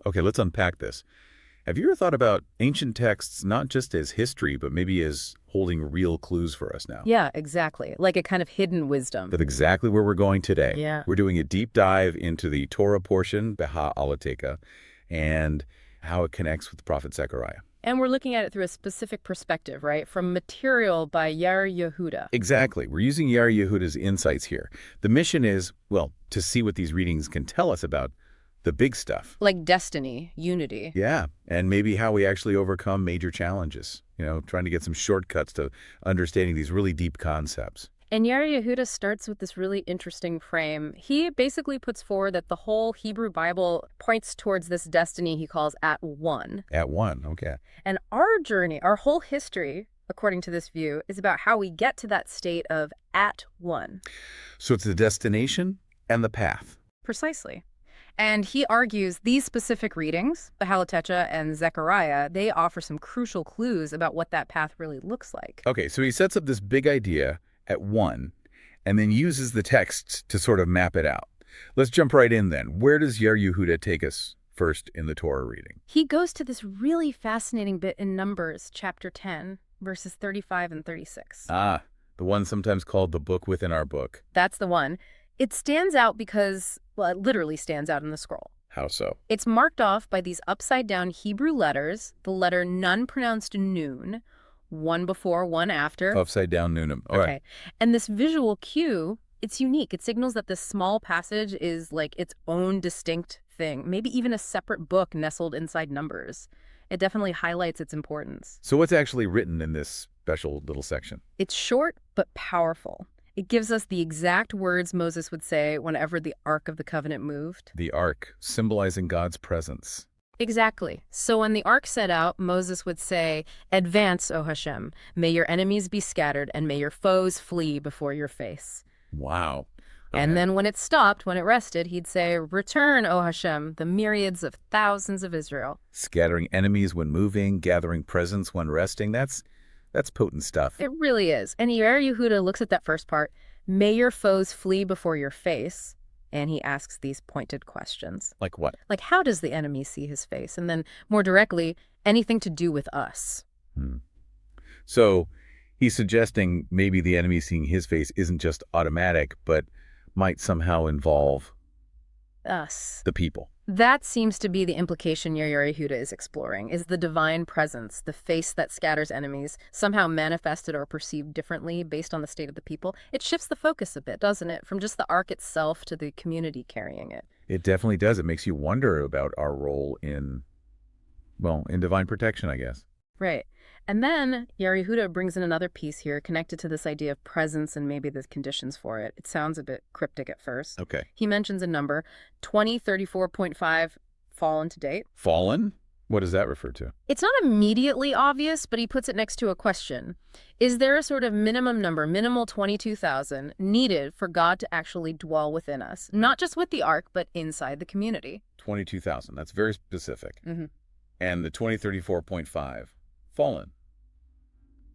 Okay, let's unpack this. Have you ever thought about ancient texts not just as history, but maybe as holding real clues for us now? Yeah, exactly. Like a kind of hidden wisdom. That's exactly where we're going today. Yeah. We're doing a deep dive into the Torah portion, BeHaAlotcha, and how it connects with the prophet Zechariah. And we're looking at it through a specific perspective, right? From Material by Yair Yehuda. Exactly. We're using Yair Yehuda's insights here. The mission is, well, to see what these readings can tell us about the big stuff. Like destiny, unity. Yeah, and maybe how we actually overcome major challenges, trying to get some shortcuts to understanding these really deep concepts. And Yair Yehuda starts with this really interesting frame. He basically puts forward that the whole Hebrew Bible points towards this destiny he calls at one. At one, okay. And our journey, our whole history, according to this view, is about how we get to that state of at one. So it's the destination and the path. Precisely. And he argues these specific readings, BeHaAlotcha and Zechariah, they offer some crucial clues about what that path really looks like. Okay, so he sets up this big idea at one, and then uses the text to sort of map it out. Let's jump right in then. Where does Yair Yehuda take us first in the Torah reading? He goes to this really fascinating bit in Numbers, chapter 10, verses 35 and 36. Ah, the one sometimes called the book within our book. That's the one. It stands out because, well, it literally stands out in the scroll. How so? It's marked off by these upside-down Hebrew letters, the letter Nun pronounced Nun, one before, one after. Upside down Nunam. All Okay. right. And this visual cue, it's unique. It signals that this small passage is like its own distinct thing, maybe even a separate book nestled inside Numbers. It definitely highlights its importance. So what's actually written in this special little section? It's short but powerful. It gives us the exact words Moses would say whenever the Ark of the Covenant moved. The ark, symbolizing God's presence. Exactly. So when the ark set out, Moses would say, "Advance, O Hashem. May your enemies be scattered, and may your foes flee before your face." Wow. And Okay. then when it stopped, when it rested, he'd say, "Return, O Hashem, the myriads of thousands of Israel." Scattering enemies when moving, gathering presence when resting. That's potent stuff. It really is. And Yair Yehuda looks at that first part, "May your foes flee before your face." And he asks these pointed questions. Like what? Like, how does the enemy see his face? And then, more directly, anything to do with us. So he's suggesting maybe the enemy seeing his face isn't just automatic, but might somehow involve Us. the people. That seems to be the implication Yair Yehuda is exploring, is the divine presence, the face that scatters enemies, somehow manifested or perceived differently based on the state of the people. It shifts the focus a bit, doesn't it? From just the ark itself to the community carrying it. It definitely does. It makes you wonder about our role in divine protection, I guess. Right. And then Yair Yehuda brings in another piece here connected to this idea of presence and maybe the conditions for it. It sounds a bit cryptic at first. Okay. He mentions a number, 2034.5, fallen to date. Fallen? What does that refer to? It's not immediately obvious, but he puts it next to a question. Is there a sort of minimum number, minimal 22,000, needed for God to actually dwell within us? Not just with the ark, but inside the community. 22,000. That's very specific. Mm-hmm. And the 2034.5, fallen.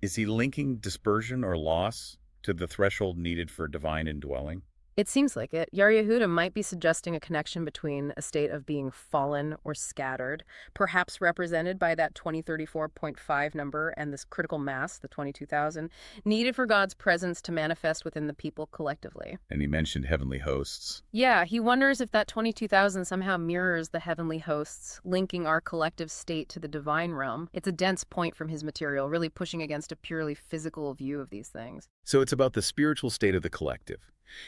Is he linking dispersion or loss to the threshold needed for divine indwelling? It seems like it. Yair Yehuda might be suggesting a connection between a state of being fallen or scattered, perhaps represented by that 2034.5 number and this critical mass, the 22,000, needed for God's presence to manifest within the people collectively. And he mentioned heavenly hosts. Yeah, he wonders if that 22,000 somehow mirrors the heavenly hosts, linking our collective state to the divine realm. It's a dense point from his material, really pushing against a purely physical view of these things. So it's about the spiritual state of the collective.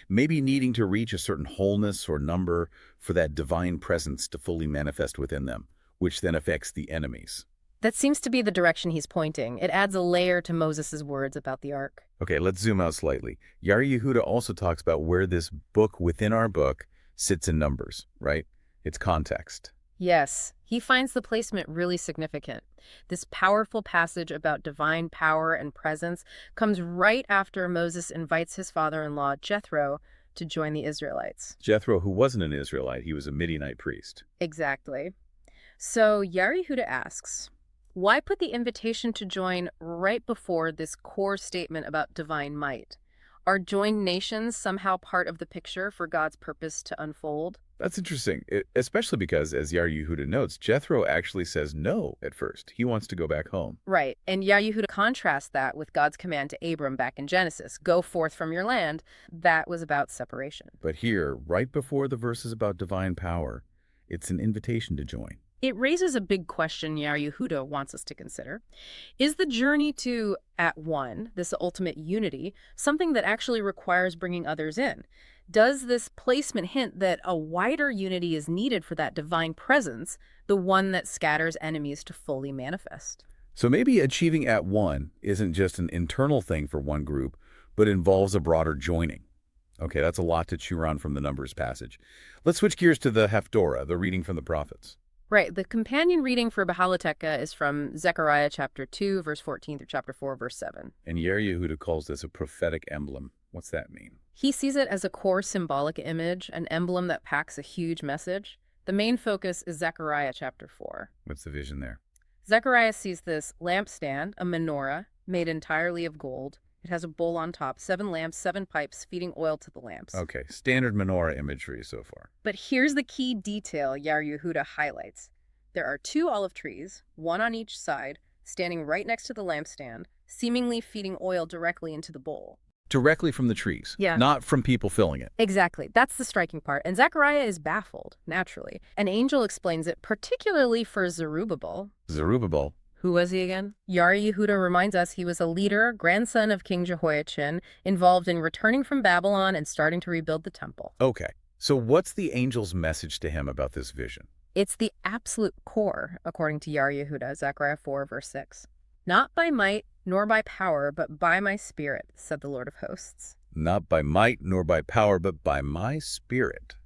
Maybe needing to reach a certain wholeness or number for that divine presence to fully manifest within them, which then affects the enemies. That seems to be the direction he's pointing. It adds a layer to Moses' words about the ark. Okay, let's zoom out slightly. Yair Yehuda also talks about where this book within our book sits in Numbers, right? Its context. Yes, he finds the placement really significant. This powerful passage about divine power and presence comes right after Moses invites his father-in-law, Jethro, to join the Israelites. Jethro, who wasn't an Israelite, he was a Midianite priest. Exactly. So Yair Yehuda asks, why put the invitation to join right before this core statement about divine might? Are joined nations somehow part of the picture for God's purpose to unfold? That's interesting, especially because, as Yar Yehuda notes, Jethro actually says no at first. He wants to go back home. Right, and Yahuda contrasts that with God's command to Abram back in Genesis, go forth from your land. That was about separation. But here, right before the verses about divine power, it's an invitation to join. It raises a big question Yar Yehuda wants us to consider. Is the journey to at one, this ultimate unity, something that actually requires bringing others in? Does this placement hint that a wider unity is needed for that divine presence, the one that scatters enemies to fully manifest? So maybe achieving at one isn't just an internal thing for one group, but involves a broader joining. Okay, that's a lot to chew on from the Numbers passage. Let's switch gears to the Haftorah, the reading from the prophets. Right. The companion reading for BeHaAlotcha is from Zechariah chapter 2, verse 14 through chapter 4, verse 7. And Yer Yehuda calls this a prophetic emblem. What's that mean? He sees it as a core symbolic image, an emblem that packs a huge message. The main focus is Zechariah chapter 4. What's the vision there? Zechariah sees this lampstand, a menorah, made entirely of gold. It has a bowl on top, 7 lamps, 7 pipes, feeding oil to the lamps. Okay, standard menorah imagery so far. But here's the key detail Yar Yehuda highlights. There are 2 olive trees, one on each side, standing right next to the lampstand, seemingly feeding oil directly into the bowl. Directly from the trees, Yeah. not from people filling it. Exactly. That's the striking part. And Zechariah is baffled, naturally. An angel explains it, particularly for Zerubbabel. Zerubbabel. Who was he again? Yar Yehuda reminds us he was a leader, grandson of King Jehoiachin, involved in returning from Babylon and starting to rebuild the temple. Okay, so what's the angel's message to him about this vision? It's the absolute core, according to Yar Yehuda, Zechariah 4, verse 6. Not by might nor by power, but by my spirit, said the Lord of hosts. Not by might nor by power, but by my spirit.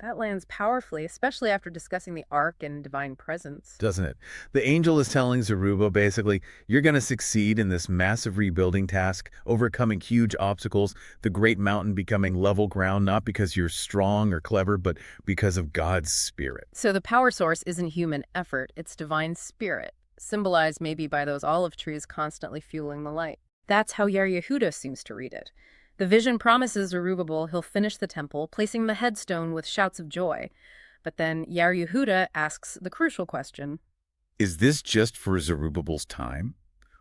That lands powerfully, especially after discussing the ark and divine presence. Doesn't it? The angel is telling Zerubbabel basically, you're going to succeed in this massive rebuilding task, overcoming huge obstacles, the great mountain becoming level ground, not because you're strong or clever, but because of God's spirit. So the power source isn't human effort, it's divine spirit, symbolized maybe by those olive trees constantly fueling the light. That's how Yar Yehuda seems to read it. The vision promises Zerubbabel he'll finish the temple, placing the headstone with shouts of joy. But then Yar Yehuda asks the crucial question. Is this just for Zerubbabel's time?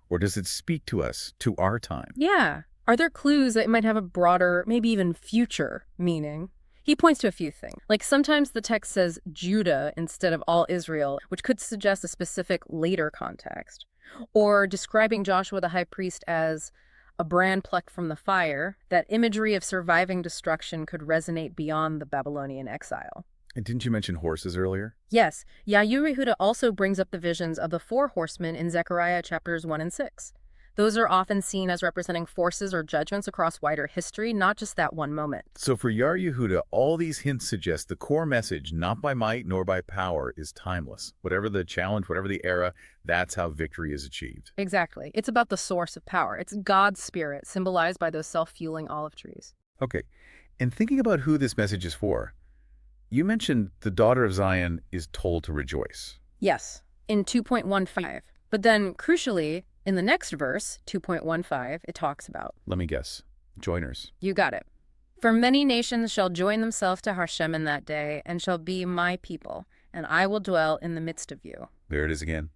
Or does it speak to us, to our time? Yeah. Are there clues that might have a broader, maybe even future meaning? He points to a few things. Like sometimes the text says Judah instead of all Israel, which could suggest a specific later context. Or describing Joshua the high priest as a brand plucked from the fire, that imagery of surviving destruction could resonate beyond the Babylonian exile. And didn't you mention horses earlier? Yes, Yar Yehuda also brings up the visions of the 4 horsemen in Zechariah chapters 1 and 6. Those are often seen as representing forces or judgments across wider history, not just that one moment. So for Yar Yehuda, all these hints suggest the core message, not by might nor by power, is timeless. Whatever the challenge, whatever the era, that's how victory is achieved. Exactly. It's about the source of power. It's God's spirit, symbolized by those self-fueling olive trees. Okay, and thinking about who this message is for, you mentioned the daughter of Zion is told to rejoice. Yes, in 2.15. But then, crucially, in the next verse, 2.15, it talks about, Let me guess, joiners. you got it. For many nations shall join themselves to Hashem in that day, and shall be my people, and I will dwell in the midst of you. There it is again.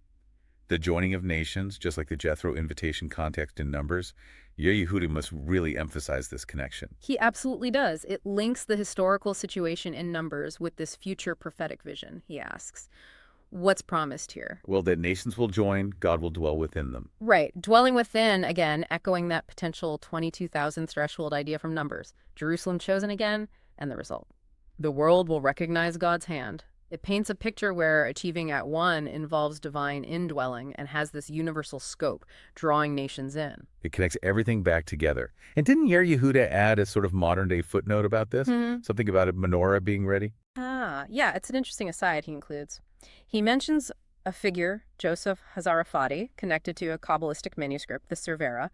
The joining of nations, just like the Jethro invitation context in Numbers, Yar Yehuda must really emphasize this connection. He absolutely does. It links the historical situation in Numbers with this future prophetic vision, he asks. What's promised here? Well, that nations will join, God will dwell within them. Right. Dwelling within, again, echoing that potential 22,000 threshold idea from Numbers. Jerusalem chosen again, and the result. The world will recognize God's hand. It paints a picture where achieving at one involves divine indwelling and has this universal scope, drawing nations in. It connects everything back together. And didn't Yar Yehuda add a sort of modern-day footnote about this? Something about a menorah being ready? Yeah, it's an interesting aside he includes. He mentions a figure, Joseph Hazarafati, connected to a Kabbalistic manuscript, the Cervera,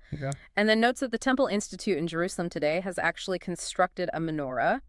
and then notes that the Temple Institute in Jerusalem today has actually constructed a menorah,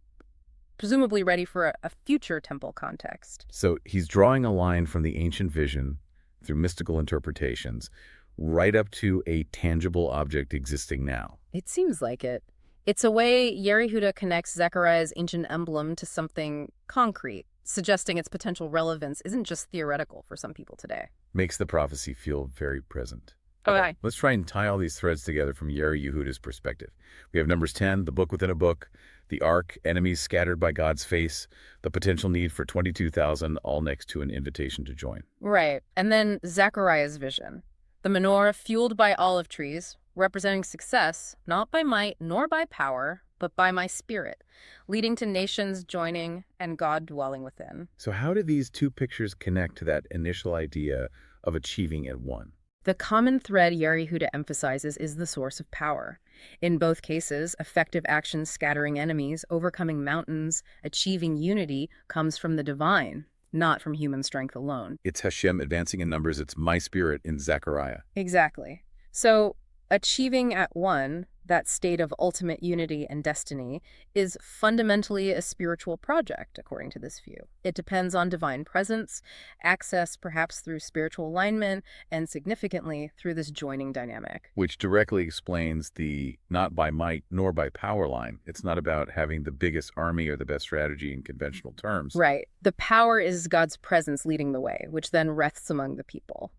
presumably ready for a future temple context. So he's drawing a line from the ancient vision through mystical interpretations right up to a tangible object existing now. It seems like it. It's a way Yehuda connects Zechariah's ancient emblem to something concrete, suggesting its potential relevance isn't just theoretical for some people today. Makes the prophecy feel very present. Okay. Let's try and tie all these threads together from Yehuda's perspective. We have Numbers 10, the book within a book, the ark, enemies scattered by God's face, the potential need for 22,000, all next to an invitation to join. Right. And then Zechariah's vision. The menorah fueled by olive trees, representing success, not by might nor by power, but by my spirit, leading to nations joining and God dwelling within. So how do these two pictures connect to that initial idea of achieving at one? The common thread Yehuda emphasizes is the source of power. In both cases, effective action scattering enemies, overcoming mountains, achieving unity comes from the divine, not from human strength alone. It's Hashem advancing in numbers. It's my spirit in Zechariah. Exactly. So, achieving at one, that state of ultimate unity and destiny, is fundamentally a spiritual project, according to this view. It depends on divine presence, access perhaps through spiritual alignment, and significantly through this joining dynamic. Which directly explains the not by might nor by power line. It's not about having the biggest army or the best strategy in conventional terms. Right. The power is God's presence leading the way, which then rests among the people.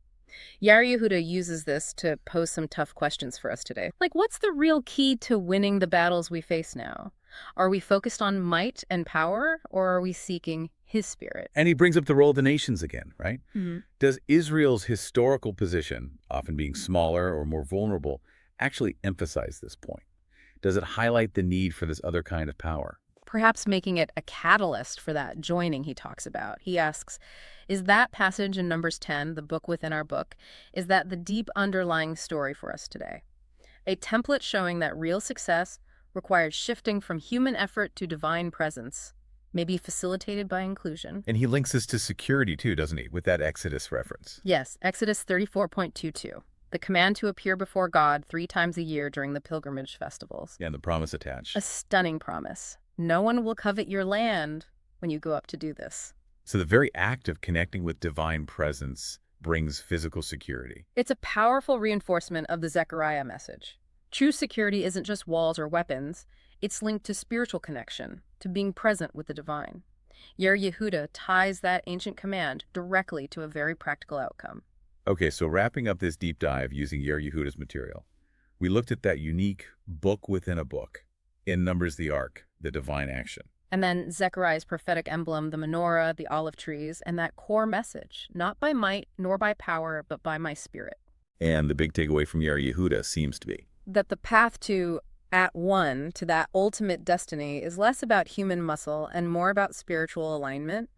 Yehuda uses this to pose some tough questions for us today. Like, what's the real key to winning the battles we face now? Are we focused on might and power, or are we seeking his spirit? And he brings up the role of the nations again, right? Mm-hmm. Does Israel's historical position, often being smaller or more vulnerable, actually emphasize this point? Does it highlight the need for this other kind of power? Perhaps making it a catalyst for that joining he talks about. He asks, is that passage in Numbers 10, the book within our book, is that the deep underlying story for us today? A template showing that real success requires shifting from human effort to divine presence, maybe facilitated by inclusion. And he links this to security too, doesn't he, with that Exodus reference? Yes, Exodus 34.22. The command to appear before God 3 times a year during the pilgrimage festivals. Yeah, and the promise attached. A stunning promise. No one will covet your land when you go up to do this. So the very act of connecting with divine presence brings physical security. It's a powerful reinforcement of the Zechariah message. True security isn't just walls or weapons. It's linked to spiritual connection, to being present with the divine. Yehuda ties that ancient command directly to a very practical outcome. Okay, so wrapping up this deep dive using Yehuda's material, we looked at that unique book within a book. In Numbers, the ark, the divine action. And then Zechariah's prophetic emblem, the menorah, the olive trees, and that core message, not by might nor by power, but by my spirit. And the big takeaway from Yehuda seems to be that the path to at one, to that ultimate destiny, is less about human muscle and more about spiritual alignment,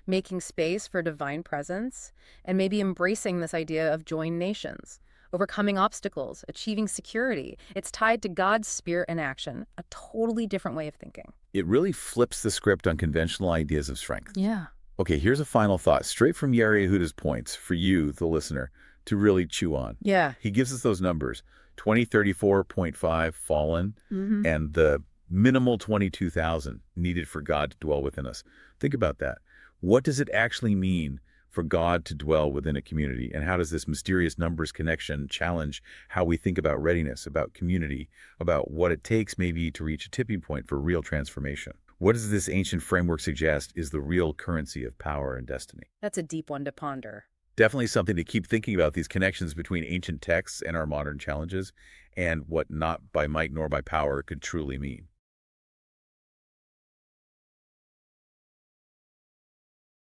making space for divine presence, and maybe embracing this idea of joined nations. Overcoming obstacles, achieving security. It's tied to God's spirit and action, a totally different way of thinking. It really flips the script on conventional ideas of strength. Yeah. Okay, here's a final thought, straight from Yehuda's points for you, the listener, to really chew on. Yeah. He gives us those numbers, 2034.5 fallen, and the minimal 22,000 needed for God to dwell within us. Think about that. What does it actually mean for God to dwell within a community? And how does this mysterious numbers connection challenge how we think about readiness, about community, about what it takes maybe to reach a tipping point for real transformation? What does this ancient framework suggest is the real currency of power and destiny? That's a deep one to ponder. Definitely something to keep thinking about, these connections between ancient texts and our modern challenges, and what not by might nor by power could truly mean.